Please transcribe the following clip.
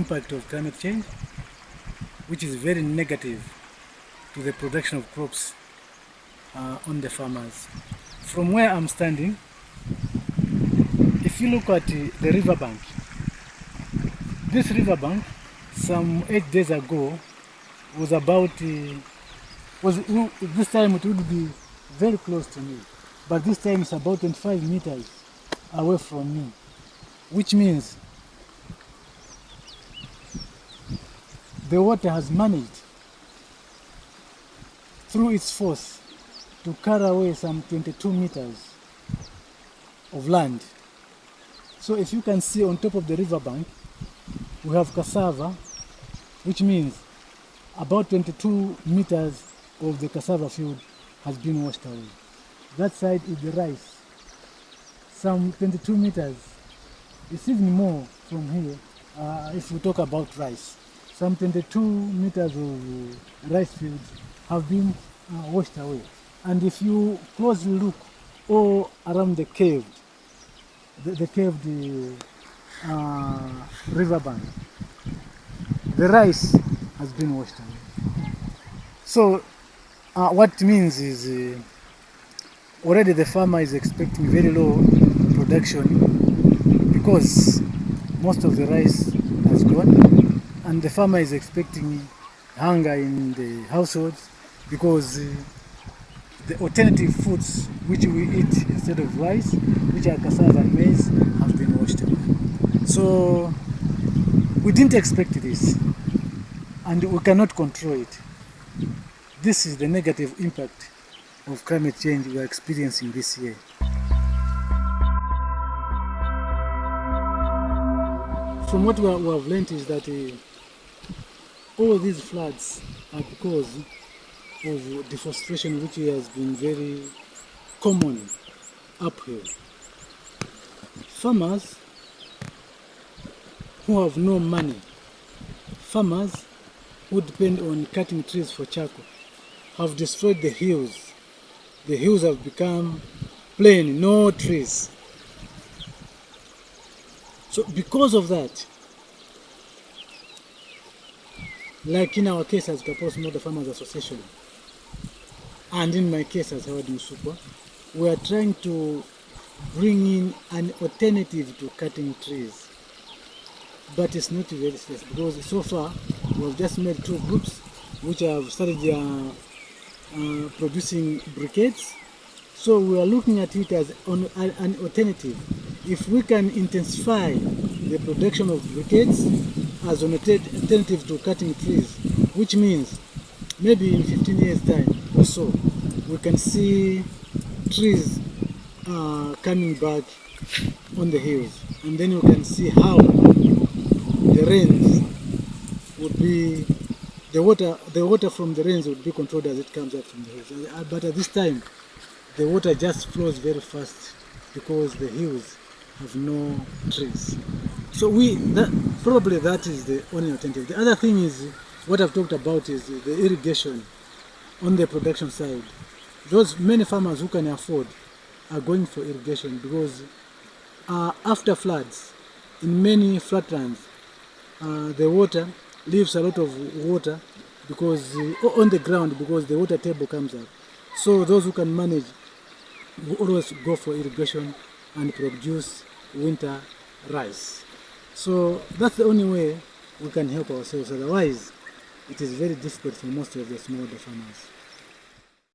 impact of climate change, which is very negative to the production of crops on the farmers. From where I'm standing, if you look at the riverbank, this riverbank some 8 days ago was about, this time it would be very close to me, but this time it's about 25 meters away from me, which means the water has managed through its force to carry away some 22 meters of land. So if you can see on top of the riverbank, we have cassava, which means about 22 meters of the cassava field has been washed away. That side is the rice, some 22 meters. It's even more from here if we talk about rice. Some 22 meters of rice fields have been washed away. And if you closely look all around the caved riverbank, the rice has been washed away. So what it means is already the farmer is expecting very low production because most of the rice has gone, and the farmer is expecting hunger in the households because the alternative foods which we eat instead of rice, which are cassava and maize, have been washed away. So we didn't expect this, and we cannot control it. This is the negative impact of climate change we are experiencing this year. From what we have learned is that all these floods are because of deforestation, which has been very common up here. Farmers who have no money, farmers who depend on cutting trees for charcoal, have destroyed the hills. The hills have become plain, no trees. So because of that, like in our case as Kapos Smallholder Farmers Association, and in my case as Howard Msukwa, we are trying to bring in an alternative to cutting trees. But it's not very serious because so far we have just made 2 groups which have started producing briquettes. So we are looking at it as an alternative. If we can intensify the production of briquettes as an alternative to cutting trees, which means maybe in 15 years time or so, we can see trees coming back on the hills, and then we can see how the rains would be, the water from the rains would be controlled as it comes up from the hills. But at this time, the water just flows very fast because the hills have no trees. So probably that is the only alternative. The other thing is, what I've talked about is the irrigation on the production side. Those many farmers who can afford are going for irrigation because after floods, in many flatlands, the water leaves a lot of water because on the ground because the water table comes up. So those who can manage will always go for irrigation and produce winter rice. So that's the only way we can help ourselves. Otherwise, it is very difficult for most of the smallholder farmers.